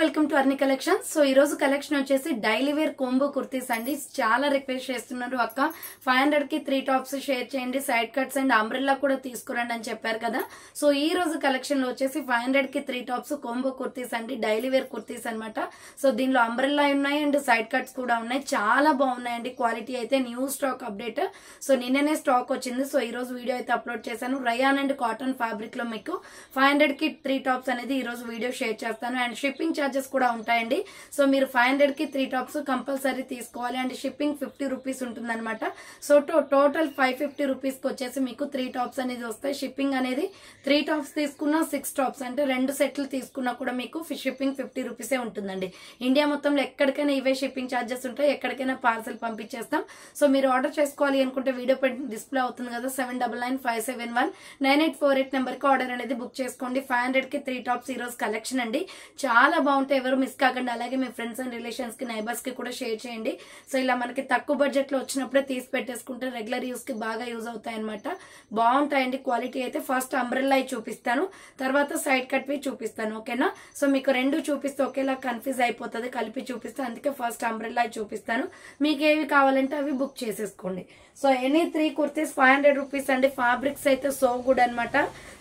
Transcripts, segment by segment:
Welcome to అర్ని collection. So ఈ రోజు collection వచ్చేసి డైలీ వేర్ కోంబో కుర్తీస్ అండి. చాలా రిక్వెస్ట్ చేస్తున్నారు, అక్క 500 కి 3 టాప్స్ షేర్ చేయండి, సైడ్ కట్స్ అండ్ అంబ్రెల్లా కూడా తీసుకురండి అని చెప్పారు కదా. సో ఈ రోజు కలెక్షన్ లో వచ్చేసి 500 కి 3 టాప్స్ కోంబో కుర్తీస్ అండి, డైలీ వేర్ కుర్తీస్ అనమాట. సో దీనిలో అంబ్రెల్లా ఉన్నాయి అండ్ సైడ్ కట్స్ కూడా ఉన్నాయి. చాలా బాగున్నాయండి, క్వాలిటీ అయితే న్యూ స్టాక్ అప్డేట్. సో నిన్ననే స్టాక్ వచ్చింది. సో ఈ రోజు వీడియో అయితే అప్లోడ్ చేశాను. రయాన్ అండ్ కాటన్ ఫ్యాబ్రిక్ లో మీకు 500 కి 3 టాప్స్ అనేది ఈ రోజు వీడియో షేర్ చేస్తాను. అండ్ షిప్పింగ్ చార్జెస్ కూడా ఉంటాయండి. సో మీరు 500 కి 3 టాప్స్ కంపల్సరీ తీసుకోవాలి. అండ్ షిప్పింగ్ 50 రూపీస్ ఉంటుంది అనమాట. సో టోటల్ 550 రూపీస్ కి వచ్చేసి మీకు 3 టాప్స్ అనేది వస్తాయి. షిప్పింగ్ అనేది 3 టాప్స్ తీసుకున్నా 6 టాప్స్ అంటే 2 సెట్లు తీసుకున్నా కూడా మీకు షిప్పింగ్ 50 రూపీసే ఉంటుందండి. ఇండియా మొత్తంలో ఎక్కడికైనా ఇవే షిప్పింగ్ చార్జెస్ ఉంటాయి, ఎక్కడికైనా పార్సల్ పంపించేస్తాం. సో మీరు ఆర్డర్ చేసుకోవాలి అనుకుంటే వీడియో డిస్ప్లే అవుతుంది కదా, 7995719848 నెంబర్ కి ఆర్డర్ అనేది బుక్ చేసుకోండి. 500 కి 3 టాప్స్ ఈ రోజు కలెక్షన్ అండి. చాలా బాగుంటాయి, ఎవరు మిస్ కాకండి. అలాగే మీ ఫ్రెండ్స్ అండ్ రిలేషన్స్ కి నైబర్స్ కి కూడా షేర్ చేయండి. సో ఇలా మనకి తక్కువ బడ్జెట్ లో వచ్చినప్పుడే తీసి పెట్టేసుకుంటే రెగ్యులర్ యూస్ కి బాగా యూజ్ అవుతాయి అనమాట. బాగుంటాయండి క్వాలిటీ అయితే. ఫస్ట్ అంబ్రెల్లా చూపిస్తాను, తర్వాత సైడ్ కట్ వి చూపిస్తాను, ఓకేనా. సో మీకు రెండు చూపిస్తే ఒకేలా కన్ఫ్యూజ్ అయిపోతుంది, కలిపి చూపిస్తాను. అందుకే ఫస్ట్ అంబ్రెల్లా చూపిస్తాను. మీకు ఏవి కావాలంటే అవి బుక్ చేసేసుకోండి. సో ఎనీ 3 కుర్తీస్ 500 రూపీస్ అండి. ఫ్యాబ్రిక్స్ అయితే సో గుడ్ అనమాట.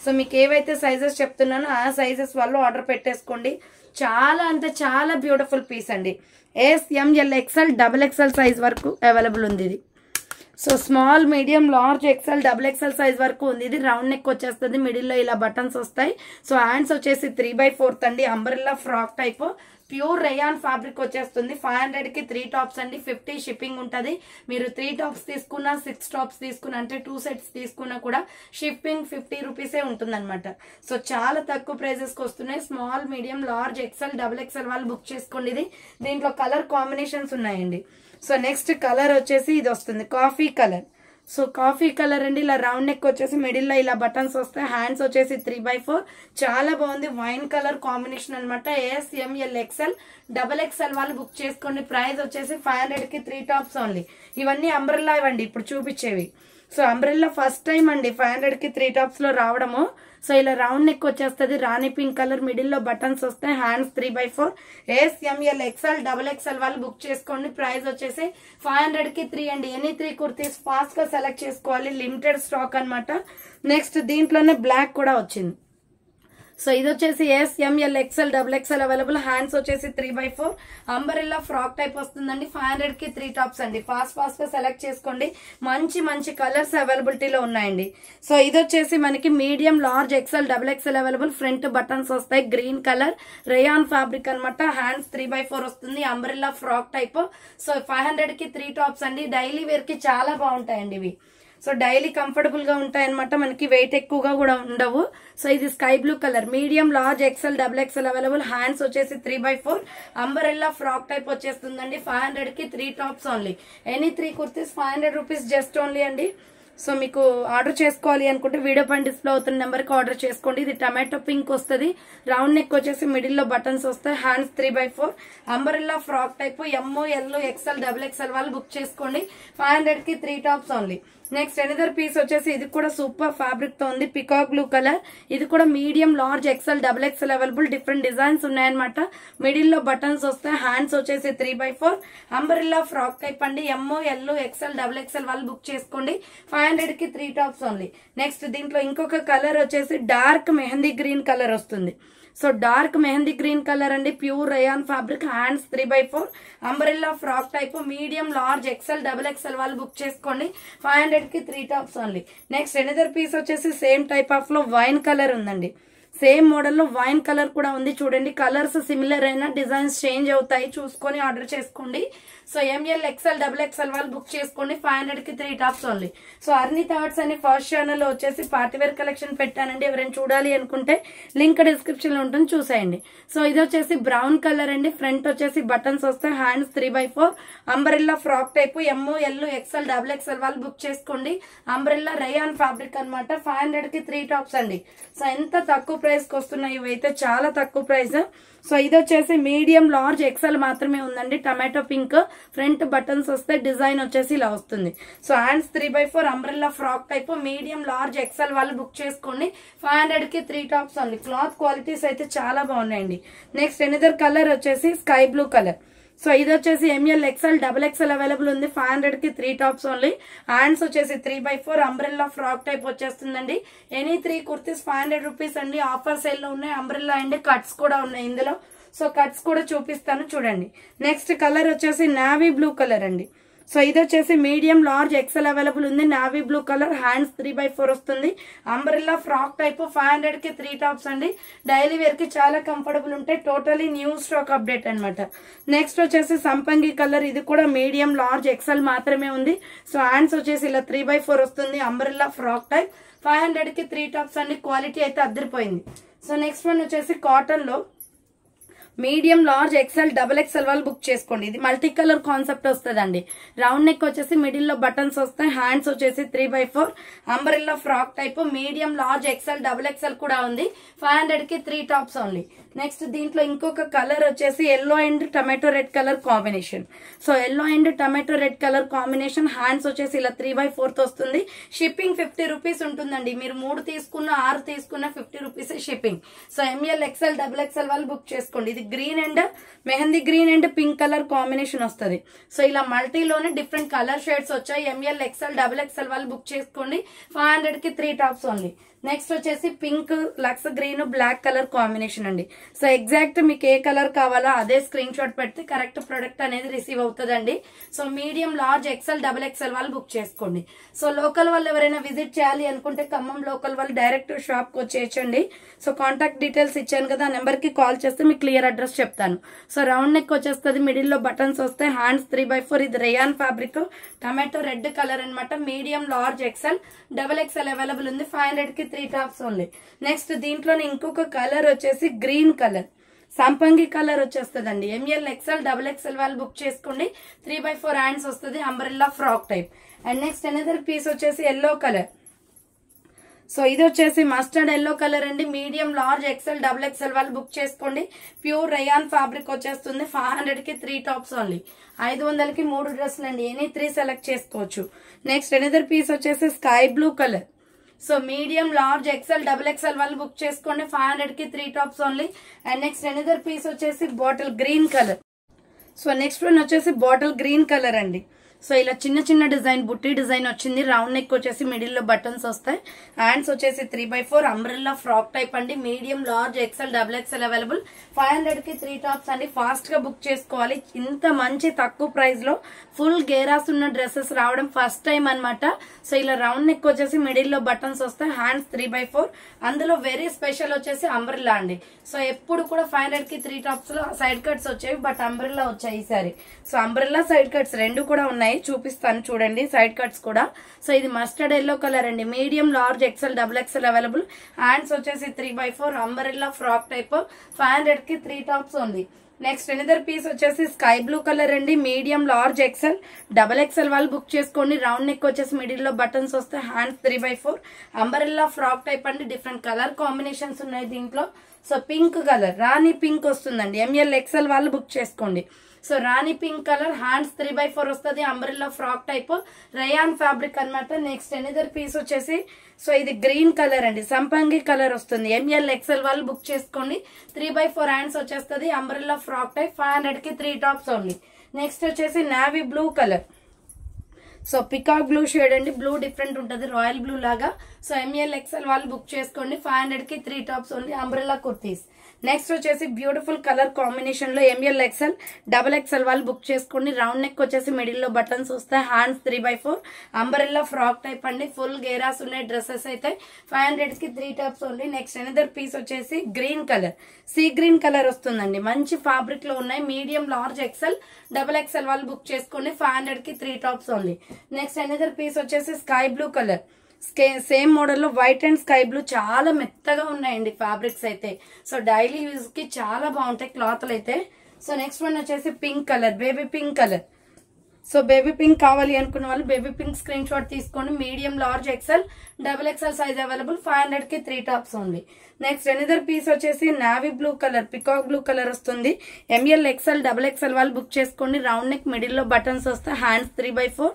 సో మీకు ఏవైతే సైజెస్ చెప్తున్నానో ఆ సైజెస్ వాళ్ళు ఆర్డర్ పెట్టేసుకోండి. చాలా అంటే చాలా బ్యూటిఫుల్ పీస్ అండి. S, M L, XL, XXL size వరకు అవైలబుల్ ఉంది ఇది. So small, medium, large, XL, XXL size వరకు ఉంది. ఇది రౌండ్ నెక్ వచ్చేస్తుంది, మిడిల్ లో ఇలా బటన్స్ వస్తాయి. సో హ్యాండ్స్ వచ్చేసి 3/4 అండి, umbrella frock type, pure rayon fabric వచ్చేస్తుంది. 500 కి 3 టాప్స్ అండి, 50 షిప్పింగ్ ఉంటది. మీరు 3 టాప్స్ తీసుకున్నా 6 టాప్స్ తీసుకున్నా అంటే 2 సెట్స్ తీసుకున్నా కూడా షిప్పింగ్ 50 రూపీసే ఉంటుంది అనమాట. సో చాలా తక్కువ ప్రైజెస్ కి వస్తున్నాయి. Small, medium, large, XL, XXL వాళ్ళు బుక్ చేసుకోండి. ఇది దీంట్లో కలర్ కాంబినేషన్స్ ఉన్నాయండి. సో నెక్స్ట్ కలర్ వచ్చేసి ఇది వస్తుంది, coffee colour. So coffee colour అండి, ఇలా రౌండ్ నెక్ వచ్చేసి మిడిల్ లో ఇలా బటన్స్ వస్తాయి. హ్యాండ్స్ వచ్చేసి 3/4, చాలా బాగుంది. వైన్ కలర్ కాంబినేషన్ అనమాట. ఎస్, ఎంఎల్, ఎక్స్ఎల్, XXL వాళ్ళు బుక్ చేసుకోండి. ప్రైస్ వచ్చేసి 500 కి 3 టాప్స్ ఓన్లీ. ఇవన్నీ అంబ్రెల్లా ఇవ్వండి ఇప్పుడు చూపించేవి. సో అంబ్రెల్లా ఫస్ట్ టైం అండి 500 కి 3 టాప్స్ లో రావడము. సో ఇలా రౌండ్ నెక్ వచ్చేస్తుంది, రాణి పింక్ కలర్, మిడిల్ లో బటన్స్ వస్తాయి. Hands 3/4. S, M L, XL, XXL వాళ్ళు బుక్ చేసుకోండి. ప్రైస్ వచ్చేసి 500 కి 3 అండి. ఎనీ 3 కుర్తీస్ ఫాస్ట్ గా సెలెక్ట్ చేసుకోవాలి, లిమిటెడ్ స్టాక్ అనమాట. నెక్స్ట్ దీంట్లోనే బ్లాక్ కూడా వచ్చింది. సో ఇది వచ్చేసి S, M L, XL, XXL available. Hands వచ్చేసి 3/4, అంబరెల్లా ఫ్రాక్ టైప్ వస్తుందండి. 500 కి 3 టాప్స్ అండి. ఫాస్ట్ గా సెలెక్ట్ చేసుకోండి. మంచి మంచి కలర్స్ అవైలబిలిటీలో ఉన్నాయండి. సో ఇది వచ్చేసి మనకి medium, large, XL, XXL available. Front buttons వస్తాయి, గ్రీన్ కలర్ రేయాన్ ఫ్యాబ్రిక్ అనమాట. హ్యాండ్స్ 3/4 వస్తుంది, అంబరెల్లా ఫ్రాక్ టైప్. సో 500 కి 3 టాప్స్ అండి. డైలీ వేర్ కి చాలా బాగుంటాయండి ఇవి. సో డైలీ కంఫర్టబుల్ గా ఉంటాయన్నమాట, మనకి వెయిట్ ఎక్కువగా కూడా ఉండవు. సో ఇది sky blue colour, medium, large, XL, XXL available. Hands వచ్చేసి 3/4, అంబరెల్లా ఫ్రాక్ టైప్ వచ్చేస్తుందండి. 500 కి 3 tops only. Any 3 kurtis 500 rupees just only అండి. సో మీకు ఆర్డర్ చేసుకోవాలి అనుకుంటే వీడియో పైన డిస్ప్లే అవుతున్న నెంబర్ కి ఆర్డర్ చేసుకోండి. ఇది టమాటో పింక్ వస్తుంది, రౌండ్ నెక్ వచ్చేసి మిడిల్ లో బటన్స్ వస్తాయి. Hands 3/4, umbrella frock type, ML, XL, XXL వాళ్ళు బుక్ చేసుకోండి. 500 కి 3 tops only. Next another piece వచ్చేసి ఇది కూడా సూపర్ ఫ్యాబ్రిక్ తో ఉంది, పికాక్ బ్లూ కలర్. ఇది కూడా medium, large, XL, XXL available. Different designs ఉన్నాయన్నమాట. మిడిల్ లో బటన్స్ వస్తాయి. హ్యాండ్స్ వచ్చేసి 3/4, అంబరెల్లా ఫ్రాక్ టైప్ అండి. ML, XL, XXL వాళ్ళు బుక్ చేసుకోండి. 500 కి 3 టాప్స్ ఓన్లీ. నెక్స్ట్ దీంట్లో ఇంకొక కలర్ వచ్చేసి డార్క్ మెహందీ గ్రీన్ కలర్ వస్తుంది. So dark mehndi green colour అండి, pure rayon fabric. Hands 3/4, umbrella frock type, medium, large, XL, XXL వాళ్ళు బుక్ చేసుకోండి. 500 కి 3 tops only. Next another piece వచ్చేసి సేమ్ టైప్ ఆఫ్ లో వైన్ కలర్ ఉందండి. సేమ్ మోడల్ లో wine colour కూడా ఉంది. చూడండి, కలర్స్ సిమిలర్ అయినా డిజైన్స్ చేంజ్ అవుతాయి, చూసుకొని ఆర్డర్ చేసుకోండి. సో ML, XL, XXL వాళ్ళు బుక్ చేసుకోండి. 500 కి 3 టాప్స్ ఓన్లీ. సో అర్ని థాట్స్ అని ఫస్ట్ ఛానల్ లో వచ్చేసి పార్టీవేర్ కలెక్షన్ పెట్టానండి. ఎవరైనా చూడాలి అనుకుంటే లింక్ డిస్క్రిప్షన్ లో ఉంటుంది, చూసేయండి. సో ఇది వచ్చేసి బ్రౌన్ కలర్ అండి. ఫ్రంట్ వచ్చేసి బటన్స్ వస్తాయి. Hands 3/4, umbrella frock type, ML, XL, XXL వాళ్ళు బుక్ చేసుకోండి. అంబ్రెల్లా రేయాన్ ఫ్యాబ్రిక్ అనమాట. 500 కి 3 టాప్స్ అండి. సో ఎంత తక్కువ ప్రైస్ కి వస్తున్నాయి ఇవైతే చాలా తక్కువ ప్రైస్. సో ఇది వచ్చేసి మీడియం లార్జ్ ఎక్సెల్ మాత్రమే ఉందండి. టమాటో పింక్ ఫ్రంట్ బటన్స్ వస్తే డిజైన్ వచ్చేసి ఇలా వస్తుంది. So hands 3x4 umbrella frock type medium large XL వాళ్ళు బుక్ చేసుకోండి. 500 కి 3 టాప్స్ ఓన్లీ. క్లాత్ క్వాలిటీస్ అయితే చాలా బాగున్నాయండి. నెక్స్ట్ ఎనదర్ కలర్ వచ్చేసి స్కై బ్లూ కలర్. సో ఇది వచ్చేసి M L XL double XL available ఉంది. 500 కి 3 టాప్స్ ఓన్లీ. హ్యాండ్స్ వచ్చేసి 3x4 అంబ్రెల్లా ఫ్రాక్ టైప్ వచ్చేస్తుందండి. ఎనీ 3 కుర్తీస్ 500 రూపీస్ అండి. ఆఫర్ సేల్ లో ఉన్నాయి. అంబ్రెల్లా అండ్ కట్స్ కూడా ఉన్నాయి ఇందులో. సో కట్స్ కూడా చూపిస్తాను చూడండి. నెక్స్ట్ కలర్ వచ్చేసి నావీ బ్లూ కలర్ అండి. సో ఇది వచ్చేసి మీడియం లార్జ్ ఎక్సెల్ అవైలబుల్ ఉంది. Navy blue colour hands 3x4 వస్తుంది. అంబ్రెల్లా ఫ్రాక్ టైప్ 500 కి 3 టాప్స్ అండి. డైలీ వేర్ కి చాలా కంఫర్టబుల్ ఉంటాయి. టోటలీ న్యూ స్టాక్ అప్డేట్ అనమాట. నెక్స్ట్ వచ్చేసి సంపంగి కలర్. ఇది కూడా మీడియం లార్జ్ ఎక్సెల్ మాత్రమే ఉంది. సో హ్యాండ్స్ వచ్చేసి ఇలా 3x4 వస్తుంది. అంబ్రెల్లా ఫ్రాక్ టైప్ 500 కి 3 టాప్స్ అండి. క్వాలిటీ అయితే అద్దరిపోయింది. సో నెక్స్ట్ వన్ వచ్చేసి కాటన్ లో medium large XL double XL వాళ్ళు బుక్ చేసుకోండి. ఇది మల్టీ కలర్ కాన్సెప్ట్ వస్తుందండి. రౌండ్ నెక్ వచ్చేసి మిడిల్ లో బటన్స్ వస్తాయి. హ్యాండ్స్ వచ్చేసి 3x4 umbrella frock type medium large XL double XL కూడా ఉంది. 500 కి 3 టాప్స్ ఓన్లీ. నెక్స్ట్ దీంట్లో ఇంకొక కలర్ వచ్చేసి yellow and tomato red colour combination. So yellow and tomato red colour combination. Hands వచ్చేసి ఇలా 3x4 వస్తుంది. షిప్పింగ్ 50 రూపీస్ ఉంటుందండి. మీరు 3 తీసుకున్న 6 తీసుకున్న 50 rupees shipping. So M L XL double XL వాళ్ళు బుక్ చేసుకోండి. ఇది green and mehndi green and pink colour combination వస్తుంది. సో ఇలా మల్టీలోనే డిఫరెంట్ కలర్ షేడ్స్ వచ్చాయి. ఎంఎల్ ఎక్సెల్ డబుల్ ఎక్సెల్ వాళ్ళు బుక్ చేసుకోండి. 500 కి 3 టాప్స్ ఓన్లీ. నెక్స్ట్ వచ్చేసి pink lux green black colour combination అండి. సో ఎగ్జాక్ట్ మీకు ఏ కలర్ కావాలో అదే స్క్రీన్ షాట్ పెడితే కరెక్ట్ ప్రొడక్ట్ అనేది రిసీవ్ అవుతుందండి. So medium large XL double XL వాళ్ళు బుక్ చేసుకోండి. సో లోకల్ వాళ్ళు ఎవరైనా విజిట్ చేయాలి అనుకుంటే ఖమ్మం లోకల్ వాళ్ళు డైరెక్ట్ షాప్ కి వచ్చేయచ్చండి. సో కాంటాక్ట్ డీటెయిల్స్ ఇచ్చాను కదా, ఆ నెంబర్ కి కాల్ చేస్తే మీకు క్లియర్ అడ్రస్ చెప్తాను. సో రౌండ్ నెక్ వచ్చేస్తుంది. మిడిల్ లో బటన్స్ వస్తాయి. Hands 3x4. ఇది rayon fabric tomato red colour అనమాట. Medium large XL double XL available ఉంది. 500 కి 3 టాప్స్ ఓన్లీ. నెక్స్ట్ దీంట్లోనే ఇంకొక కలర్ వచ్చేసి గ్రీన్ కలర్ సంపంగి కలర్ వచ్చేస్తుందండి. ఎంఎల్ ఎక్సెల్ డబుల్ ఎక్సెల్ వాళ్ళు బుక్ చేసుకోండి. 3x4 హ్యాండ్స్ వస్తుంది. Umbrella frock type. And next another piece వచ్చేసి ఎల్లో కలర్. సో ఇది వచ్చేసి మస్టర్డ్ ఎల్లో కలర్ అండి. Medium large XL double XL వాళ్ళు బుక్ చేసుకోండి. ప్యూర్ రేయాన్ ఫ్యాబ్రిక్ వచ్చేస్తుంది. 500 కి 3 టాప్స్ ఓన్లీ. 500 కి 3 డ్రెస్సులు అండి. ఎనీ 3 సెలెక్ట్ చేసుకోవచ్చు. నెక్స్ట్ అనదర్ పీస్ వచ్చేసి sky blue colour. So medium large XL double XL వాళ్ళు బుక్ చేసుకోండి. 500 కి 3 tops only. And next another piece వచ్చేసి bottle green colour. So next one వచ్చేసి బాటిల్ గ్రీన్ కలర్ అండి. సో ఇలా చిన్న చిన్న డిజైన్ బుట్టి డిజైన్ వచ్చింది. రౌండ్ నెక్ వచ్చేసి మిడిల్ లో బటన్స్ వస్తాయి. హ్యాండ్స్ వచ్చేసి 3x4 అంబ్రెల్లా ఫ్రాక్ టైప్ అండి. Medium large XL double XL available. 500 కి 3 టాప్స్ అండి. ఫాస్ట్ గా బుక్ చేసుకోవాలి. ఇంత మంచి తక్కువ ప్రైస్ లో ఫుల్ గేరాస్ ఉన్న డ్రెస్సెస్ రావడం ఫస్ట్ టైం అనమాట. సో ఇలా రౌండ్ నెక్ వచ్చేసి మిడిల్ లో బటన్స్ వస్తాయి. Hands 3x4. అందులో వెరీ స్పెషల్ వచ్చేసి అంబ్రెల్లా అండి. సో ఎప్పుడు కూడా 500 కి 3 టాప్స్ లో సైడ్ కట్స్ వచ్చాయి. బట్ అంబ్రెల్లా వచ్చాయి ఈసారి. సో అంబ్రెల్లా సైడ్ కట్స్ రెండు కూడా ఉన్నాయి. చూపిస్తాను చూడండి సైడ్ కట్స్ కూడా. సో ఇది మస్టర్డ్ ఎల్లో కలర్ అండి. Medium large XL double XL available. Hands వచ్చేసి 3x4 అంబ్రెల్లా ఫ్రాక్ టైప్. 500 కి 3 టాప్స్ ఉంది. నెక్స్ట్ అనదర్ పీస్ వచ్చేసి స్కై బ్లూ కలర్ అండి. Medium large XL double XL వాళ్ళు బుక్ చేసుకోండి. రౌండ్ నెక్ వచ్చేసి మిడిల్ లో బటన్స్ వస్తాయి. Hands 3x4 umbrella frock type అండి. డిఫరెంట్ కలర్ కాంబినేషన్స్ ఉన్నాయి దీంట్లో. So pink colour rani pink వస్తుందండి. ఎంఎల్ ఎక్సెల్ వాళ్ళు బుక్ చేసుకోండి. So rani pink colour hands 3x4 వస్తుంది. Umbrella frock type rayon fabric అనమాట. నెక్స్ట్ అనదర్ పీస్ వచ్చేసి సో ఇది గ్రీన్ కలర్ అండి. సంపంగి కలర్ వస్తుంది. ఎంఎల్ ఎక్సెల్ వాళ్ళు బుక్ చేసుకోండి. 3x4 హ్యాండ్స్ వచ్చేస్తుంది. Umbrella frock type. 500 కి 3 టాప్స్ ఓన్లీ. నెక్స్ట్ వచ్చేసి navy blue colour. So peacock blue shade అండి. బ్లూ డిఫరెంట్ ఉంటుంది రాయల్ బ్లూ లాగా. సో ఎంఎల్ ఎక్సెల్ వాళ్ళు బుక్ చేసుకోండి. 500 కి 3 tops only. Umbrella kurtis. Next వచ్చేసి బ్యూటిఫుల్ కలర్ కాంబినేషన్ లో ఎంఎల్ ఎక్సెల్ డబుల్ ఎక్సెల్ వాళ్ళు బుక్ చేసుకోండి. రౌండ్ నెక్ వచ్చేసి మిడిల్ లో బటన్స్ వస్తాయి. Hands 3x4 umbrella frock type అండి. ఫుల్ గేరాస్ ఉన్నాయి డ్రెస్సెస్ అయితే. 500 కి 3 tops only. Next another piece వచ్చేసి green colour sea green colour వస్తుందండి. మంచి ఫ్యాబ్రిక్ లో ఉన్నాయి. Medium large XL double XL వాళ్ళు బుక్ చేసుకోండి. 500 కి 3 tops only. Next another piece వచ్చేసి sky blue colour. Same model లో వైట్ అండ్ స్కై బ్లూ చాలా మెత్తగా ఉన్నాయండి ఫ్యాబ్రిక్స్ అయితే. సో డైలీ యూజ్ కి చాలా బాగుంటాయి క్లాత్లు అయితే. సో నెక్స్ట్ వన్ వచ్చేసి pink colour baby pink colour. So baby pink కావాలి అనుకున్న వాళ్ళు బేబీ పింక్ స్క్రీన్ షాట్ తీసుకోండి. Medium, large, XL, double XL size available. 500 కి 3 tops only. Next another piece వచ్చేసి navy blue colour, peacock blue colour వస్తుంది. M L, XL, double XL వాళ్ళు book చేసుకోండి. Round neck, middle లో బటన్స్ వస్తాయి. Hands 3/4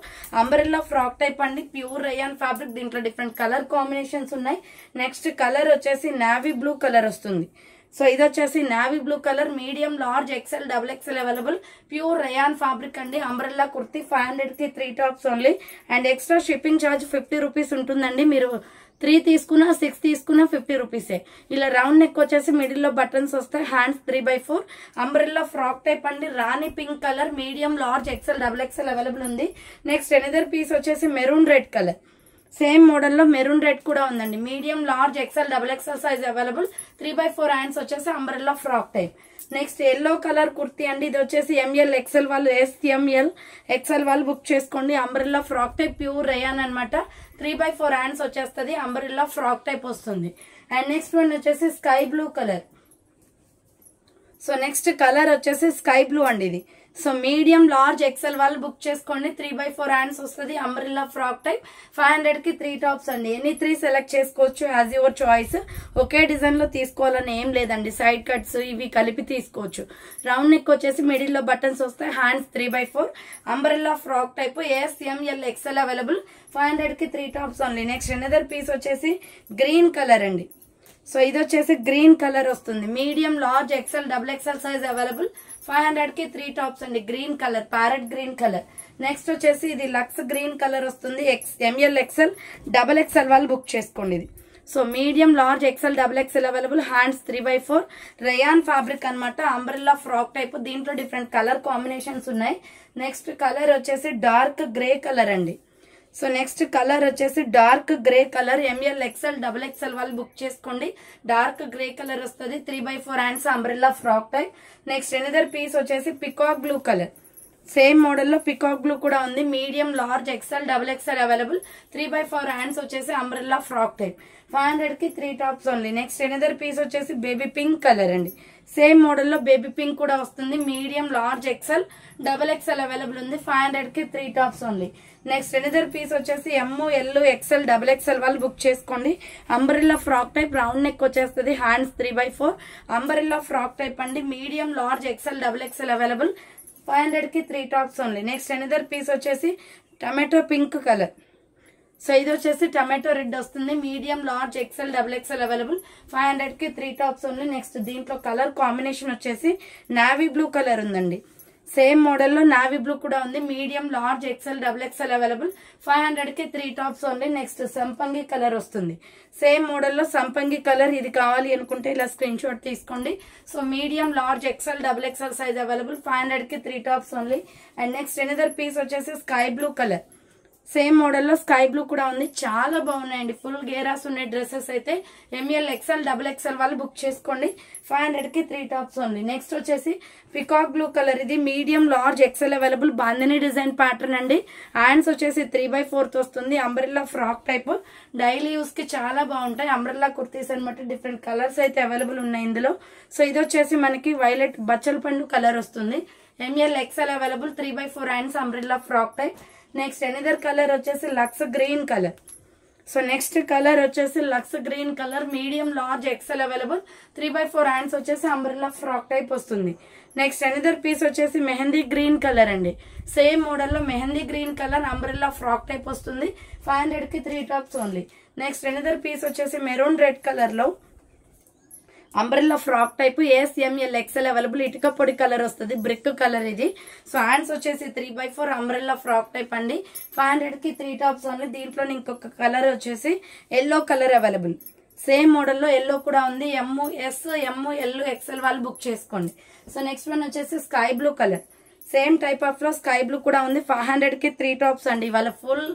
umbrella frock type అండి. Pure rayon fabric. దీంట్లో different colour combinations ఉన్నాయి. నెక్స్ట్ కలర్ వచ్చేసి నావీ బ్లూ కలర్ వస్తుంది. సో ఇది వచ్చేసి navy blue colour. Medium, large, XL, double XL available. Pure rayon fabric అండి. అంబ్రెల్లా కుర్తీ. 500 కి 3 tops only. And extra shipping charge 50 rupees ఉంటుందండి. మీరు 3 తీసుకున్నా 6 తీసుకున్నా 50 రూపీసే. ఇలా రౌండ్ నెక్ వచ్చేసి మిడిల్ లో బటన్స్ వస్తాయి. హ్యాండ్స్ 3/4 అంబ్రెల్లా ఫ్రాక్ టైప్ అండి. Rani pink colour. Medium, large, XL, double XL available ఉంది. నెక్స్ట్ ఎనదర్ పీస్ వచ్చేసి మెరూన్ రెడ్ కలర్. సేమ్ మోడల్లో మెరూన్ రెడ్ కూడా ఉందండి. Medium, large, XL, double XL size available. 3/4 hands వచ్చేసి umbrella frock type. Next yellow colour kurti అండి. ఇది వచ్చేసి M L, XL వాళ్ళు, ఎస్ఎంఎల్, ఎక్సెల్ వాళ్ళు బుక్ చేసుకోండి. Umbrella frock type. Pure rayon అనమాట. 3/4 హ్యాండ్స్ వచ్చేస్తుంది. అంబ్రెల్లా ఫ్రాక్ టైప్ వస్తుంది. అండ్ నెక్స్ట్ వన్ వచ్చేసి sky blue colour. So next colour వచ్చేసి స్కై బ్లూ అండి ఇది. సో మీడియం, లార్జ్, ఎక్సెల్ వాళ్ళు బుక్ చేసుకోండి. 3/4 హ్యాండ్స్ వస్తుంది. Umbrella frock type. 500 కి 3 టాప్స్ అండి. ఎనీ 3 సెలెక్ట్ చేసుకోవచ్చు యాజ్ యువర్ చాయిస్. ఒకే డిజైన్ లో తీసుకోవాలని ఏం లేదండి. సైడ్ కట్స్ ఇవి కలిపి తీసుకోవచ్చు. రౌండ్ నెక్ వచ్చేసి మిడిల్ లో బటన్స్ వస్తాయి. Hands 3/4 umbrella frock type. S M L, XL available. 500 కి 3 tops only. Next another piece వచ్చేసి గ్రీన్ కలర్ అండి. సో ఇది వచ్చేసి గ్రీన్ కలర్ వస్తుంది. Medium, large, XL, double XL size available. 500 కి 3 టాప్స్ అండి. Green colour, parrot green colour. Next వచ్చేసి ఇది లక్స్ గ్రీన్ కలర్ వస్తుంది. ఎంఎల్, ఎక్సెల్, డబుల్ ఎక్సెల్ వాళ్ళు బుక్ చేసుకోండి ఇది. So medium, large, XL, double XL available. Hands 3/4 rayon fabric అనమాట. Umbrella frock type. దీంట్లో డిఫరెంట్ కలర్ కాంబినేషన్స్ ఉన్నాయి. నెక్స్ట్ కలర్ వచ్చేసి డార్క్ గ్రే కలర్ అండి. సో నెక్స్ట్ కలర్ వచ్చేసి dark grey colour. M L, XL, double XL వాళ్ళు book చేసుకోండి. Dark grey colour వస్తుంది. 3/4 hands umbrella frock type. Next another piece వచ్చేసి peacock blue colour. Same మోడల్లో peacock blue కూడా ఉంది. Medium, large, XL, double XL available. 3/4 hands వచ్చేసి umbrella frock type. 500 కి 3 tops only. Next another piece వచ్చేసి baby pink colour అండి. Same మోడల్లో baby pink కూడా వస్తుంది. Medium, large, XL, double XL available ఉంది. 500 కి 3 tops only. Next another piece వచ్చేసి ఎల్, ఎక్సెల్, డబుల్ ఎక్సెల్ వాళ్ళు బుక్ చేసుకోండి. Umbrella frock type. Round neck వచ్చేస్తుంది. హ్యాండ్స్ 3/4 అంబ్రెల్లా ఫ్రాక్ టైప్ అండి. Medium, large, XL, double XL available. 500 కి 3 tops only. Next another piece వచ్చేసి tomato pink colour. So ఇది వచ్చేసి tomato red వస్తుంది. Medium, large, XL, double XL available. 500 కి 3 tops only. Next దీంట్లో colour combination వచ్చేసి navy blue colour ఉందండి. Same మోడల్లో నావీ బ్లూ కూడా ఉంది. Medium, large, XL, double XL available. 500 కి 3 టాప్స్ ఓన్లీ. నెక్స్ట్ సంపంగి కలర్ వస్తుంది. సేమ్ మోడల్లో సంపంగి కలర్. ఇది కావాలి అనుకుంటే ఇలా స్క్రీన్ షాట్ తీసుకోండి. So medium, large, XL, double XL size available. 500 కి 3 tops only. And next another piece వచ్చేసి స్కై బ్లూ కలర్. సేమ్ మోడల్లో స్కై బ్లూ కూడా ఉంది. చాలా బాగున్నాయండి. ఫుల్ గేరాస్ ఉన్నాయి డ్రెస్సెస్ అయితే. ఎంఎల్, ఎక్సెల్, డబుల్ ఎక్సెల్ వాళ్ళు బుక్ చేసుకోండి. 500 కి 3 టాప్స్ ఓన్లీ. నెక్స్ట్ వచ్చేసి పికాక్ బ్లూ కలర్. ఇది medium, large, XL available. Bandhani design pattern అండి. హ్యాండ్స్ వచ్చేసి 3/4 వస్తుంది. Umbrella frock type. Daily use కి చాలా బాగుంటాయి. అంబ్రెల్లా కుర్తీస్ అనమాట. డిఫరెంట్ కలర్స్ అయితే అవైలబుల్ ఉన్నాయి ఇందులో. సో ఇది వచ్చేసి మనకి వైలెట్ బచ్చల పండు కలర్ వస్తుంది. M L, XL available. 3/4 hands umbrella frock type. Next another colour వచ్చేసి lux green colour. So next colour వచ్చేసి lux green colour. Medium, large, XL available. 3/4 hands వచ్చేసి అంబ్రెల్లా ఫ్రాక్ టైప్ వస్తుంది. నెక్స్ట్ ఎనదర్ పీస్ వచ్చేసి mehndi green colour అండి. Same మోడల్లో mehndi green colour umbrella frock type వస్తుంది. 500 కి 3 tops only. Next another piece వచ్చేసి maroon red colour లో umbrella frock type. S M L, XL available. ఇటుక పొడి కలర్ వస్తుంది. బ్రిక్ కలర్ ఇది. సో హ్యాండ్స్ వచ్చేసి 3/4 అంబ్రెల్లా ఫ్రాక్ టైప్ అండి. 500 కి 3 టాప్స్ ఓన్లీ. దీంట్లో ఇంకొక కలర్ వచ్చేసి ఎల్లో కలర్ అవైలబుల్. సేమ్ మోడల్లో ఎల్లో కూడా ఉంది. ఎల్, ఎక్సెల్ వాళ్ళు బుక్ చేసుకోండి. సో నెక్స్ట్ వన్ వచ్చేసి sky blue colour. Same type of లో స్కై బ్లూ కూడా ఉంది. 500 కి 3 టాప్స్ అండి. ఇవాళ ఫుల్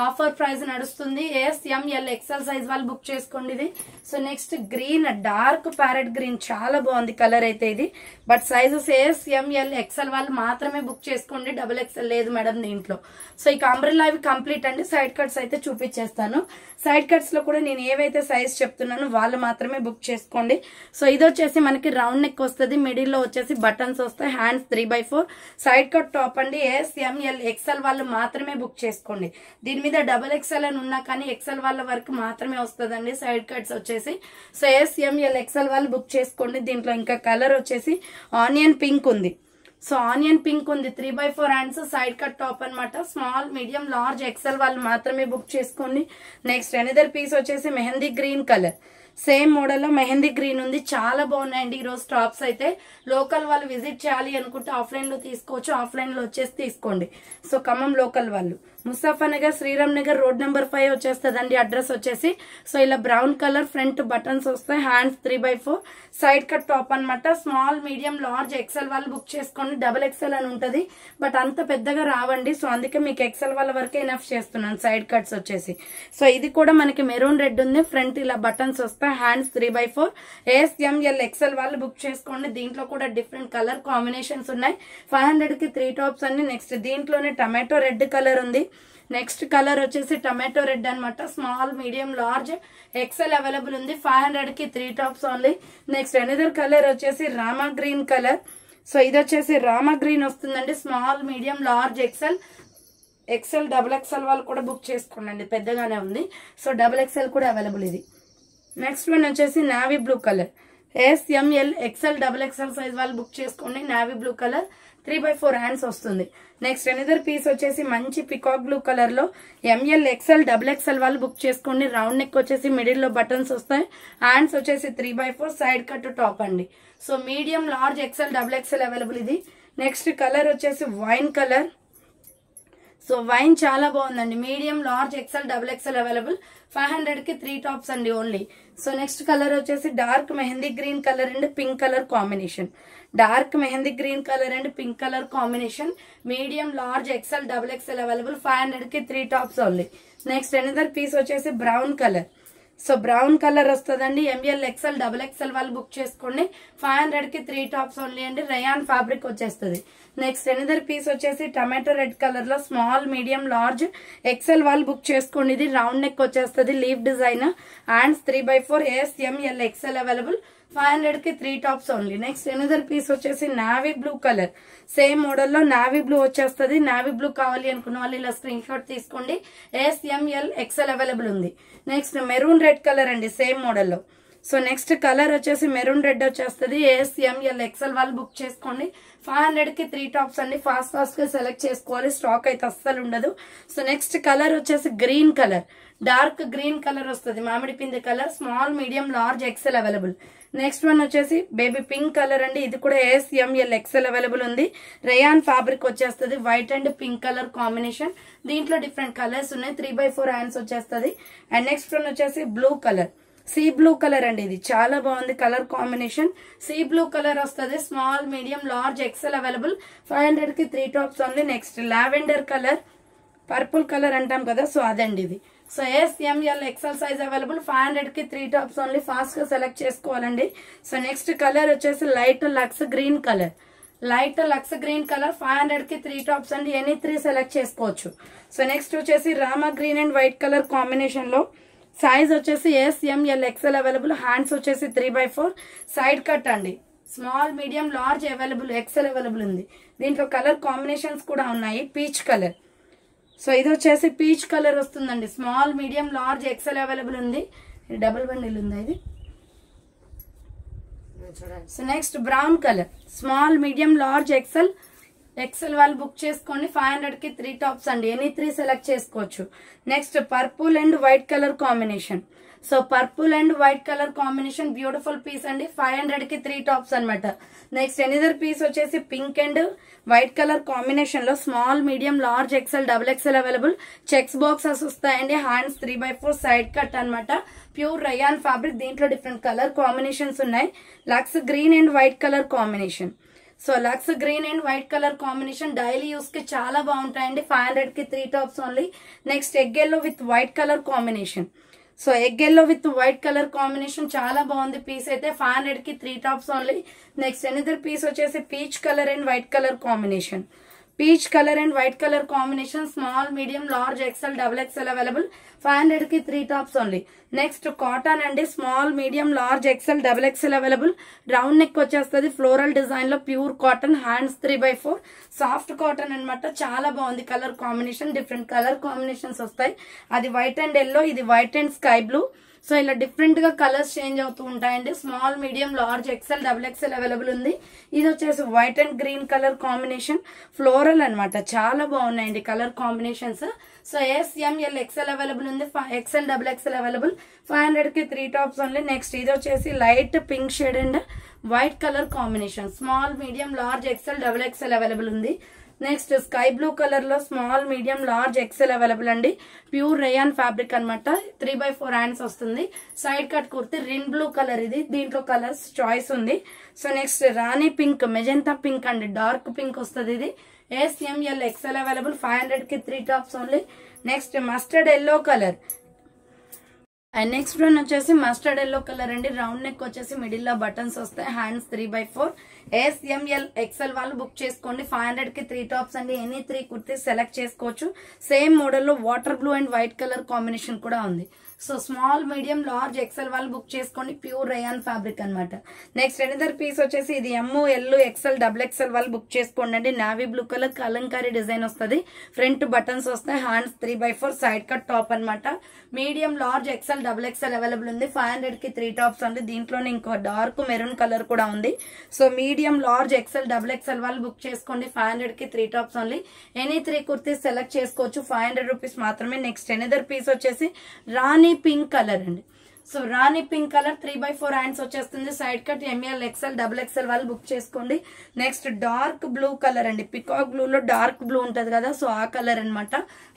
ఆఫర్ ప్రైస్ నడుస్తుంది. ఎస్ ఎంఎల్ ఎక్సెల్ సైజ్ వాళ్ళు బుక్ చేసుకోండి ఇది. So next green, dark parrot green, చాలా బాగుంది కలర్ అయితే ఇది. But sizes S M L XL వాళ్ళు మాత్రమే బుక్ చేసుకోండి, డబుల్ ఎక్సెల్ లేదు మేడం దీంట్లో. సో ఇక అంబ్రెల్లా ఇవి కంప్లీట్ అండి. సైడ్ కట్స్ అయితే చూపించేస్తాను. సైడ్ కట్స్ లో కూడా నేను ఏవైతే సైజ్ చెప్తున్నానో వాళ్ళు మాత్రమే బుక్ చేసుకోండి. సో ఇది వచ్చేసి మనకి రౌండ్ నెక్ వస్తుంది, మిడిల్ లో వచ్చేసి బటన్స్ వస్తాయి, హ్యాండ్స్ 3/4 సైడ్ కట్ టాప్ అండి. ఎస్ ఎంఎల్ ఎక్సెల్ వాళ్ళు మాత్రమే బుక్ చేసుకోండి. దీని మీద డబుల్ ఎక్సెల్ అని ఉన్నా కానీ ఎక్సెల్ వాళ్ళ వరకు మాత్రమే వస్తుందండి సైడ్ కట్స్ వచ్చేసి. సో ఎస్ ఎంఎల్ ఎక్సెల్ వాళ్ళు బుక్ చేసుకోండి. దీంట్లో ఇంకా కలర్ వచ్చేసి ఆనియన్ పింక్ ఉంది. సో ఆనియన్ పింక్ ఉంది, 3/4 హ్యాండ్స్, సైడ్ కట్ టాప్ అనమాట. స్మాల్, మీడియం, లార్జ్, ఎక్సెల్ వాళ్ళు మాత్రమే బుక్ చేసుకోండి. నెక్స్ట్ అనదర్ పీస్ వచ్చేసి mehndi green colour, same model లో మెహందీ గ్రీన్ ఉంది. చాలా బాగున్నాయండి ఈరోజు టాప్స్ అయితే. లోకల్ వాళ్ళు విజిట్ చేయాలి అనుకుంటే ఆఫ్లైన్ లో తీసుకోవచ్చు, ఆఫ్లైన్ లో వచ్చేసి తీసుకోండి. సో ఖమ్మం లోకల్ వాళ్ళు ముస్తాఫా నగర్, శ్రీరామ్ నగర్, రోడ్ నెంబర్ 5 వచ్చేస్తుందండి అడ్రస్ వచ్చేసి. సో ఇలా బ్రౌన్ కలర్, ఫ్రంట్ బటన్స్ వస్తాయి, హ్యాండ్స్ 3/4 సైడ్ కట్ టాప్ అనమాట. స్మాల్, మీడియం, లార్జ్, ఎక్సెల్ వాళ్ళు బుక్ చేసుకోండి. డబుల్ ఎక్సెల్ అని ఉంటది, బట్ అంత పెద్దగా రావండి. సో అందుకే మీకు ఎక్సెల్ వాళ్ళ వరకే ఎనఫ్ చేస్తున్నాను సైడ్ కట్స్ వచ్చేసి. సో ఇది కూడా మనకి మెరూన్ రెడ్ ఉంది, ఫ్రంట్ ఇలా బటన్స్ వస్తాయి, హ్యాండ్స్ 3/4 ఎస్ ఎంఎల్ ఎక్సెల్ వాళ్ళు బుక్ చేసుకోండి. దీంట్లో కూడా డిఫరెంట్ కలర్ కాంబినేషన్స్ ఉన్నాయి. 500 కి 3 టాప్స్ అన్ని. నెక్స్ట్ దీంట్లోనే టమాటో రెడ్ కలర్ ఉంది. నెక్స్ట్ కలర్ వచ్చేసి టమాటో రెడ్ అనమాట. Small, medium, large, XL available ఉంది. 500 కి 3 tops only. Next another colour వచ్చేసి రామా గ్రీన్ కలర్. సో ఇది వచ్చేసి రామా గ్రీన్ వస్తుందండి. Small, medium, large, XL double XL వాళ్ళు కూడా బుక్ చేసుకోండి, పెద్దగానే ఉంది. సో డబుల్ ఎక్సెల్ కూడా అవైలబుల్ ఇది. నెక్స్ట్ వన్ వచ్చేసి navy blue colour, S M L XL double XL size వాళ్ళు బుక్ చేసుకోండి. నావీ బ్లూ కలర్, 3/4 హ్యాండ్స్ వస్తుంది. నెక్స్ట్ అనదర్ పీస్ వచ్చేసి మంచి పికాక్ బ్లూ కలర్ లో ఎంఎల్ ఎక్సెల్ డబుల్ ఎక్సెల్ వాళ్ళు బుక్ చేసుకోండి. రౌండ్ నెక్ వచ్చేసి మిడిల్ లో బటన్స్ వస్తాయి, హ్యాండ్స్ వచ్చేసి 3/4 సైడ్ కట్ టాప్ అండి. So medium, large, XL double XL available ఇది. నెక్స్ట్ కలర్ వచ్చేసి వైన్ కలర్. సో వైన్ చాలా బాగుందండి. Medium, large, XL double XL available. 500 కి 3 టాప్స్ అండి ఓన్లీ. సో నెక్స్ట్ కలర్ వచ్చేసి dark mehndi green colour and pink colour combination. Dark mehndi green colour and pink colour combination. Medium, large, XL double XL available. 500 కి 3 tops only. Next another piece వచ్చేసి brown colour. So brown colour వస్తుందండి. M L XL double XL వాళ్ళు book చేసుకోండి. 500 కి 3 tops only అండి. Rayon fabric వచ్చేస్తుంది. Next another piece వచ్చేసి tomato red colour లో స్మాల్, మీడియం, లార్జ్, ఎక్సెల్ వాళ్ళు బుక్ చేసుకోండి. ఇది రౌండ్ నెక్ వచ్చేస్తుంది, leaf design, hands 3/4 S M L XL available. 500 కి 3 tops only. Next another piece వచ్చేసి navy blue colour, same model లో నావీ బ్లూ వచ్చేస్తుంది. నావీ బ్లూ కావాలి అనుకున్న వాళ్ళు ఇలా స్క్రీన్ షాట్ తీసుకోండి. ఎస్ ఎంఎల్ ఎక్సెల్ అవైలబుల్ ఉంది. నెక్స్ట్ మెరూన్ రెడ్ కలర్ అండి, సేమ్ మోడల్ లో. సో నెక్స్ట్ కలర్ వచ్చేసి మెరూన్ రెడ్ వచ్చేస్తుంది. ఎస్ ఎంఎల్ ఎక్సెల్ వాళ్ళు బుక్ చేసుకోండి. 500 కి 3 టాప్స్ అండి. ఫాస్ట్ గా సెలెక్ట్ చేసుకోవాలి, స్టాక్ అయితే అస్సలు ఉండదు. సో నెక్స్ట్ కలర్ వచ్చేసి green colour, dark green colour వస్తుంది, మామిడి పిండి colour. Small, medium, large, XL available. Next one వచ్చేసి బేబీ పింక్ కలర్ అండి. ఇది కూడా ఎస్ ఎంఎల్ ఎక్సెల్ అవైలబుల్ ఉంది. రేయాన్ ఫ్యాబ్రిక్ వచ్చేస్తుంది, white and pink colour combination. దీంట్లో డిఫరెంట్ కలర్స్ ఉన్నాయి. 3/4 హ్యాండ్స్ వచ్చేస్తుంది. అండ్ నెక్స్ట్ వన్ వచ్చేసి blue colour, sea blue colour అండి. ఇది చాలా బాగుంది colour combination. Sea blue colour వస్తుంది. Small, medium, large, XL available. 500 కి 3 tops only. Next lavender colour, purple colour అంటాం కదా, సో అదండి ఇది. So S M L XL size available. 500 కి 3 టాప్స్ ఓన్లీ. ఫాస్ట్ గా సెలెక్ట్ చేసుకోవాలండి. సో నెక్స్ట్ కలర్ వచ్చేసి లైట్ లక్స్ గ్రీన్ కలర్, 500 కి 3 టాప్స్ అండి. ఎనీ 3 సెలెక్ట్ చేసుకోవచ్చు. సో నెక్స్ట్ వచ్చేసి Rama green and white colour combination లో సైజ్ వచ్చేసి S M L XL available. Hands వచ్చేసి 3/4 సైడ్ కట్ అండి. Small, medium, large available, XL available ఉంది. దీంట్లో కలర్ కాంబినేషన్స్ కూడా ఉన్నాయి. పీచ్ కలర్, సో ఇది వచ్చేసి పీచ్ కలర్ వస్తుందండి. Small, medium, large, XL available ఉంది. డబుల్ బండిల్ ఉందా ఇది. So next brown colour, small, medium, large, XL వాళ్ళు బుక్ చేసుకోండి. 500 కి 3 టాప్స్ అండి. ఎనీ 3 సెలెక్ట్ చేసుకోవచ్చు. Next purple and white colour combination. So purple and white colour combination beautiful piece అండి. 500 కి 3 టాప్స్ అనమాట. నెక్స్ట్ ఎనదర్ పీస్ వచ్చేసి pink and white colour combination లో small, medium, large, XL double XL available. Checks boxes వస్తాయండి. Hands 3/4 side cut అనమాట. Pure rayon fabric. దీంట్లో different colour combinations ఉన్నాయి. Lux green and white colour combination. So lux green and white colour combination daily use కి చాలా బాగుంటాయండి. 500 కి 3 tops only. Next egg yellow with white colour combination. So egg yellow with white colour combination చాలా బాగుంది piece అయితే. 500 కి 3 tops only. Next another piece వచ్చేసి peach colour and white colour combination. Peach colour and white colour combination small medium large XL double XL available. 500 కి 3 tops only. Next cotton అండి, small medium large XL double XL available. Round neck వచ్చేస్తుంది floral design లో, pure cotton, hands 3/4 soft cotton అన్నమాట. చాలా బాగుంది colour combination. Different colour combinations వస్తాయి. అది white and yellow, ఇది white and sky blue. So ఇలా డిఫరెంట్ గా కలర్స్ చేంజ్ అవుతూ ఉంటాయండి. Small medium large XL double XL available ఉంది. ఇది వచ్చేసి white and green colour combination floral అన్నమాట. చాలా బాగున్నాయండి colour combinations. So SML XL available ఉంది. XL double XL available. 500 కి 3 టాప్స్ ఓన్లీ. నెక్స్ట్ ఇది వచ్చేసి light pink shade and white colour combination. Small medium large XL double XL available ఉంది. Next sky blue colour లో small medium large XL available అండి. Pure rayon fabric అనమాట. 3/4 hands వస్తుంది. Side cut kurti Rin blue colour ఇది. దీంట్లో colours choice ఉంది. So next rani pink, magenta pink అండి, dark pink వస్తుంది ఇది. SML XL available. 500 కి 3 tops only. Next mustard yellow colour and next one వచ్చేసి మస్టర్డ్ ఎల్లో కలర్ అండి. రౌండ్ నెక్ వచ్చేసి మిడిల్ లో బటన్స్ వస్తాయి. హ్యాండ్స్ 3/4. SML ఎక్సెల్ వాళ్ళు బుక్ చేసుకోండి. 500 కి 3 టాప్స్ అండి. ఎనీ 3 కుర్తీస్ సెలెక్ట్ చేసుకోవచ్చు. సేమ్ మోడల్ లో water blue and white colour combination కూడా ఉంది. So small medium large XL వాళ్ళు బుక్ చేసుకోండి. ప్యూర్ రేయాన్ ఫ్యాబ్రిక్ అనమాట. నెక్స్ట్ ఎనదర్ పీస్ వచ్చేసి ఇది ML ఎక్సెల్ డబుల్ ఎక్సెల్ వాళ్ళు బుక్ చేసుకోండి అండి. Navy blue colour kalamkari design వస్తుంది. ఫ్రంట్ బటన్స్ వస్తాయి. హ్యాండ్స్ 3/4 సైడ్ కట్ టాప్ అనమాట. Medium large XL double XL available ఉంది. 500 కి 3 టాప్స్ ఉంది. దీంట్లోనే ఇంకో డార్క్ మెరూన్ కలర్ కూడా ఉంది. So medium large XL double XL వాళ్ళు బుక్ చేసుకోండి. 500 కి 3 tops only. Any 3 kurtis select చేసుకోవచ్చు. 500 రూపీస్ మాత్రమే. నెక్స్ట్ ఎనదర్ పీస్ వచ్చేసి రాణి పింక్ కలర్ అండి. So rani pink colour 3/4 hands వచ్చేస్తుంది. Side cut ML XL double XL వాళ్ళు బుక్ చేసుకోండి. నెక్స్ట్ డార్క్ బ్లూ కలర్ అండి. పికాక్ బ్లూ లో డార్క్ బ్లూ ఉంటది కదా, సో ఆ కలర్ అనమాట.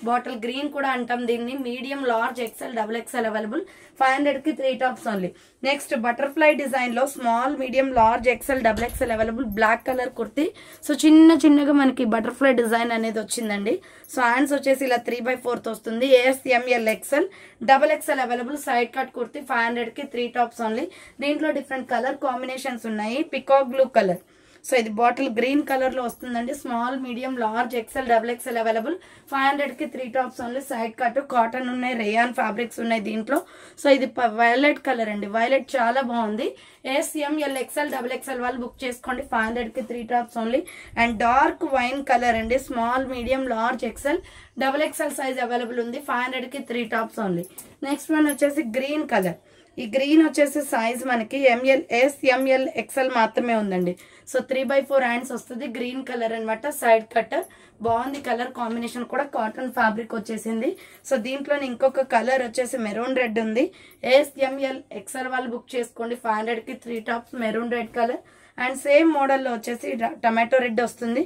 బాటిల్ గ్రీన్ కూడా అంటాం దీన్ని. Medium large XL double XL available. 500 కి 3 tops only. Next butterfly design లో small medium large XL double XL available. Black colour kurti. So చిన్నగా మనకి బటర్ఫ్లై డిజైన్ అనేది వచ్చిందండి. సో హ్యాండ్స్ వచ్చేసి ఇలా 3/4 వస్తుంది. SML XL double XL available. Side cut kurti. 500 కి 3 టాప్స్ ఓన్లీ. దీంట్లో డిఫరెంట్ కలర్ కాంబినేషన్స్ ఉన్నాయి. Peacock blue colour. సో ఇది బాటిల్ గ్రీన్ కలర్ లో వస్తుందండి. Small medium large XL double XL available. 500 కి 3 tops only. Side cut cotton ఉన్నాయి, rayon fabrics ఉన్నాయి దీంట్లో. సో ఇది వైలెట్ కలర్ అండి. వైలెట్ చాలా బాగుంది. SML ఎక్సెల్ డబుల్ ఎక్సెల్ వాళ్ళు బుక్ చేసుకోండి. 500 కి 3 tops only. And dark wine colour అండి. Small medium large XL double XL size available ఉంది. 500 కి 3 టాప్స్ ఓన్లీ. నెక్స్ట్ వన్ వచ్చేసి గ్రీన్ కలర్. ఈ గ్రీన్ వచ్చేసి సైజ్ మనకి SML ఎక్సెల్ మాత్రమే ఉందండి. సో 3/4 హ్యాండ్స్ వస్తుంది. గ్రీన్ కలర్ అనమాట. సైడ్ కట్ బాగుంది. కలర్ కాంబినేషన్ కూడా కాటన్ ఫ్యాబ్రిక్ వచ్చేసింది. సో దీంట్లోనే ఇంకొక కలర్ వచ్చేసి మెరూన్ రెడ్ ఉంది. SML ఎక్సెల్ వాళ్ళు బుక్ చేసుకోండి. 500 కి 3 tops maroon red colour. And same మోడల్లో వచ్చేసి టమాటో రెడ్ వస్తుంది.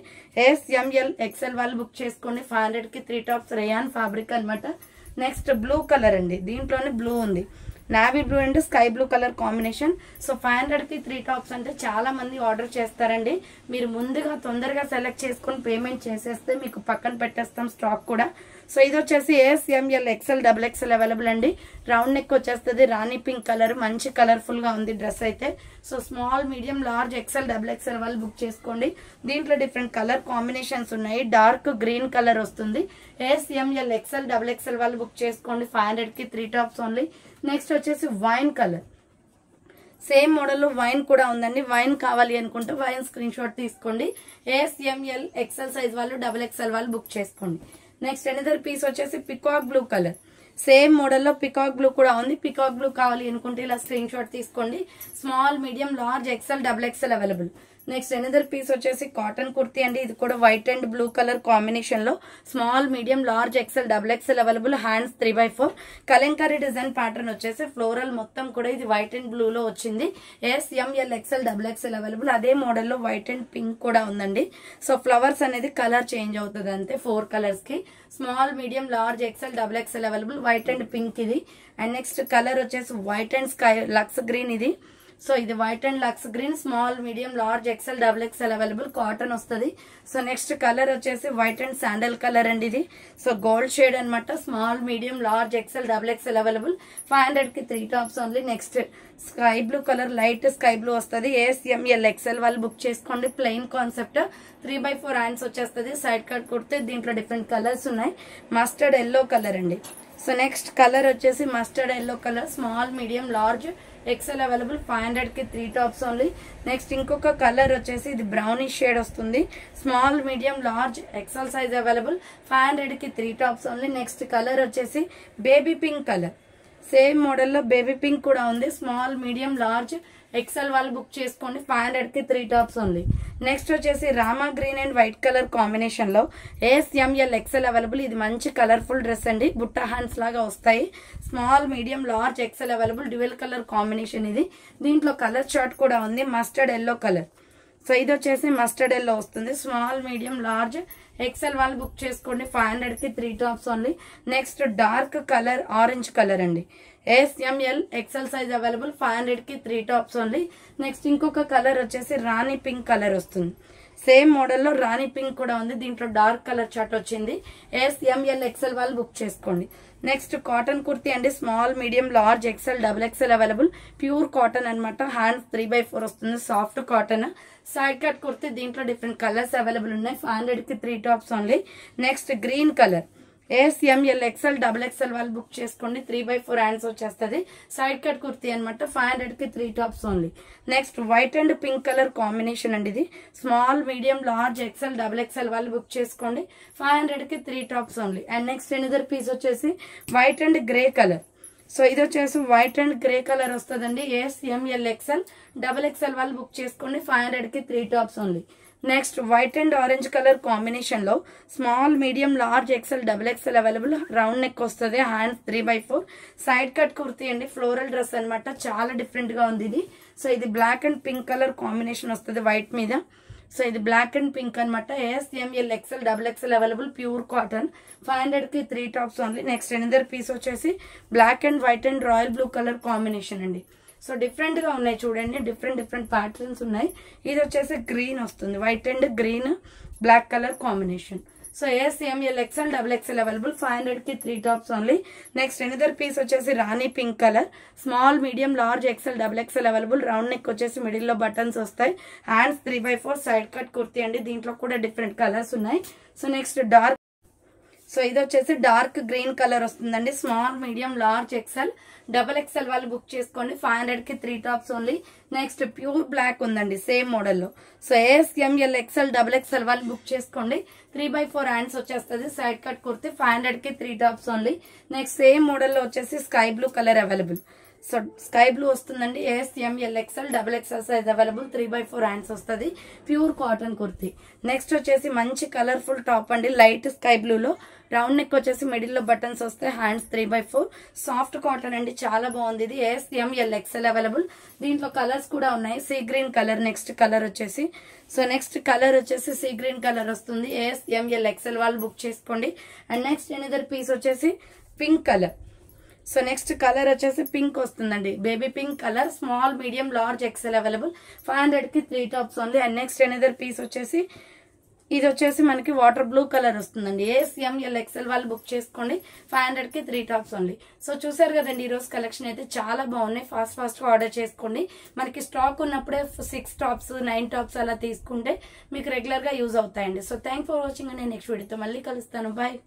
SML ఎక్సెల్ వాళ్ళు బుక్ చేసుకోండి. 500 కి 3 టాప్స్ రేయాన్ ఫ్యాబ్రిక్ అనమాట. నెక్స్ట్ బ్లూ కలర్ అండి. దీంట్లోనే బ్లూ ఉంది. Navy blue and sky blue colour combination. So 500 కి 3 టాప్స్ అంటే చాలా మంది ఆర్డర్ చేస్తారండి. మీరు ముందుగా తొందరగా సెలెక్ట్ చేసుకుని పేమెంట్ చేసేస్తే మీకు పక్కన పెట్టేస్తాం స్టాక్ కూడా. సో ఇది వచ్చేసి SML XL double XL available అండి. రౌండ్ నెక్ వచ్చేస్తుంది. రాణి పింక్ కలర్ మంచి కలర్ఫుల్ గా ఉంది డ్రెస్ అయితే. So small medium large XL double XL వాళ్ళు బుక్ చేసుకోండి. దీంట్లో డిఫరెంట్ కలర్ కాంబినేషన్స్ ఉన్నాయి. డార్క్ గ్రీన్ కలర్ వస్తుంది. SML ఎక్సెల్ డబుల్ ఎక్సెల్ వాళ్ళు బుక్ చేసుకోండి. 500 కి 3 టాప్స్ ఓన్లీ. నెక్స్ట్ వచ్చేసి వైన్ కలర్. సేమ్ మోడల్లో వైన్ కూడా ఉందండి. వైన్ కావాలి అనుకుంటే వైన్ స్క్రీన్ షాట్ తీసుకోండి. SML ఎక్సెల్ సైజ్ వాళ్ళు డబుల్ ఎక్సెల్ వాళ్ళు బుక్ చేసుకోండి. నెక్స్ట్ ఎనదర్ పీస్ వచ్చేసి పికాక్ బ్లూ కలర్. సేమ్ మోడల్లో పికాక్ బ్లూ కూడా ఉంది. పికాక్ బ్లూ కావాలి అనుకుంటే ఇలా స్క్రీన్ షాట్ తీసుకోండి. Small medium large XL double XL available. Next another piece వచ్చేసి కాటన్ కుర్తీ అండి. ఇది కూడా white and blue colour combination లో small medium large XL double XL available. Hands 3/4 kalamkari design pattern వచ్చేసి ఫ్లోరల్ మొత్తం కూడా ఇది వైట్ అండ్ బ్లూ లో వచ్చింది. SML XL double XL available. అదే మోడల్లో వైట్ అండ్ పింక్ కూడా ఉందండి. సో ఫ్లవర్స్ అనేది కలర్ చేంజ్ అవుతుంది అంతే 4 కలర్స్ కి. Small medium large XL double XL available. White and pink ఇది. అండ్ నెక్స్ట్ కలర్ వచ్చేసి white and sky lux green ఇది. సో ఇది white and lux green, small medium large XL double XL available, cotton వస్తుంది. So next colour వచ్చేసి white and sandal colour అండి ఇది. So gold shade అనమాట. Small medium large XL double XL available, 500 కి 3 tops only. Next sky blue colour, light sky blue వస్తుంది. ASML XL వాళ్ళు book చేసుకోండి. Plain concept, 3/4 hands వచ్చేస్తుంది. Side cut కుడితే దీంట్లో డిఫరెంట్ కలర్స్ ఉన్నాయి. మస్టర్డ్ ఎల్లో కలర్ అండి. సో నెక్స్ట్ కలర్ వచ్చేసి mustard yellow colour, small medium large XL available, 500 కి 3 టాప్స్ ఓన్లీ. నెక్స్ట్ ఇంకొక కలర్ వచ్చేసి ఇది బ్రౌనిష్ షేడ్ వస్తుంది. Small medium large XL size available, 500 కి 3 టాప్స్ ఓన్లీ. నెక్స్ట్ కలర్ వచ్చేసి బేబీ పింక్ కలర్, సేమ్ మోడల్లో baby pink కూడా ఉంది. స్మాల్ మీడియం లార్జ్ ఎక్సెల్ వాళ్ళు బుక్ చేసుకోండి. 500 కి 3 టాప్స్ ఓన్లీ. నెక్స్ట్ వచ్చేసి Rama green and white colour combination లో ASML XL అవైలబుల్. ఇది మంచి కలర్ఫుల్ డ్రెస్ అండి, బుట్ట హ్యాండ్స్ లాగా వస్తాయి. Small medium large XL available, dual colour combination ఇది. దీంట్లో కలర్ చార్ట్ కూడా ఉంది, మస్టర్డ్ ఎల్లో కలర్. సో ఇది వచ్చేసి మస్టర్డ్ ఎల్లో వస్తుంది. స్మాల్ మీడియం లార్జ్ ఎక్సెల్ వాళ్ళు బుక్ చేసుకోండి. 500 కి 3 tops only. Next dark colour orange colour అండి. ASML XL సైజ్ అవైలబుల్, 500 కి 3 టాప్స్ ఓన్లీ. నెక్స్ట్ ఇంకొక కలర్ వచ్చేసి రాణి పింక్ కలర్ వస్తుంది. సేమ్ మోడల్లో రాణి పింక్ కూడా ఉంది. దీంట్లో డార్క్ కలర్ చార్ట్ వచ్చింది. ASML XL వాళ్ళు బుక్ చేసుకోండి. నెక్స్ట్ కాటన్ కుర్తీ అండి. Small medium large XL double XL available, pure cotton అనమాట. హ్యాండ్స్ 3/4 వస్తుంది, soft cotton. Side cut kurti, దీంట్లో డిఫరెంట్ కలర్స్ అవైలబుల్ ఉన్నాయి. 500 కి 3 tops only. Next green colour, ASML XL double XL వాళ్ళు book చేసుకోండి. 3/4 హ్యాండ్స్ వచ్చేస్తుంది. సైడ్ కట్ కుర్తీ అనమాట. 500 కి 3 tops only. Next white and pink colour combination అండి ఇది. Small medium large XL double XL వాళ్ళు బుక్ చేసుకోండి. 500 కి 3 tops only. And next another piece వచ్చేసి white and grey colour. So ఇది వచ్చేసి వైట్ అండ్ గ్రే కలర్ వస్తుందండి. ASML XL డబుల్ ఎక్సెల్ వాళ్ళు బుక్ చేసుకోండి. 500 కి 3 tops only. Next white and orange colour combination లో small medium large XL double XL available, round neck వస్తుంది. Hands 3/4, side cut kurti అండి. Floral dress అనమాట, చాలా different గా ఉంది ఇది. సో ఇది black and pink colour combination వస్తుంది వైట్ మీద. సో ఇది బ్లాక్ అండ్ పింక్ అనమాట. ASML XL double XL available, pure cotton, 500 కి 3 tops only. Next another piece వచ్చేసి black and white and royal blue colour combination అండి. So different గా ఉన్నాయి చూడండి, డిఫరెంట్ ప్యాటర్న్స్ ఉన్నాయి. ఇది వచ్చేసి గ్రీన్ వస్తుంది, white and green black colour combination. So ASML XL double XL available, 500 కి 3 tops only. Next another piece వచ్చేసి రాణి pink colour, small medium large XL double XL available, round neck వచ్చేసి middle లో buttons వస్తాయి. Hands 3/4, side cut kurti అండి. దీంట్లో కూడా different colours ఉన్నాయి. So next dark, so ఇది వచ్చేసి డార్క్ గ్రీన్ కలర్ వస్తుందండి. Small medium large XL double XL వాళ్ళు బుక్ చేసుకోండి. 500 కి 3 tops only. Next pure black ఉందండి సేమ్ మోడల్లో. So ASML XL double XL వాళ్ళు బుక్ చేసుకోండి. 3/4 హ్యాండ్స్ వచ్చేస్తుంది. సైడ్ కట్ కుర్తి, 500 కి 3 టాప్స్ ఓన్లీ. నెక్స్ట్ సేమ్ మోడల్లో వచ్చేసి sky blue colour available. So sky blue వస్తుందండి. ASML XL double XL size available, 3/4 hands వస్తుంది. Pure cotton kurti. నెక్స్ట్ వచ్చేసి మంచి కలర్ఫుల్ టాప్ అండి, లైట్ స్కై బ్లూలో, రౌండ్ నెక్ వచ్చేసి మిడిల్ లో బటన్స్ వస్తాయి. హ్యాండ్స్ 3/4, సాఫ్ట్ కాటన్ అండి, చాలా బాగుంది ఇది. ASML XL available. దీంట్లో కలర్స్ కూడా ఉన్నాయి. Sea green colour next colour వచ్చేసి. సో నెక్స్ట్ కలర్ వచ్చేసి సీ గ్రీన్ కలర్ వస్తుంది. ASML XL వాళ్ళు బుక్ చేసుకోండి. అండ్ నెక్స్ట్ ఎనదర్ పీస్ వచ్చేసి pink colour. So next colour వచ్చేసి పింక్ వస్తుందండి, baby pink colour, small medium large XL available, 500 కి 3 tops only. And next another piece వచ్చేసి ఇది వచ్చేసి మనకి వాటర్ బ్లూ కలర్ వస్తుందండి. ASML XL వాళ్ళు బుక్ చేసుకోండి. 500 కి 3 టాప్స్ ఓన్లీ. సో చూసారు కదండి, ఈ రోజు కలెక్షన్ అయితే చాలా బాగున్నాయి. ఫాస్ట్ గా ఆర్డర్ చేసుకోండి. మనకి స్టాక్ ఉన్నప్పుడే 6 టాప్స్ 9 టాప్స్ అలా తీసుకుంటే మీకు రెగ్యులర్ గా యూజ్ అవుతాయండి. సో థ్యాంక్ ఫర్ వాచింగ్ అండి. నెక్స్ట్ వీడియోతో మళ్ళీ కలుస్తాను. బాయ్.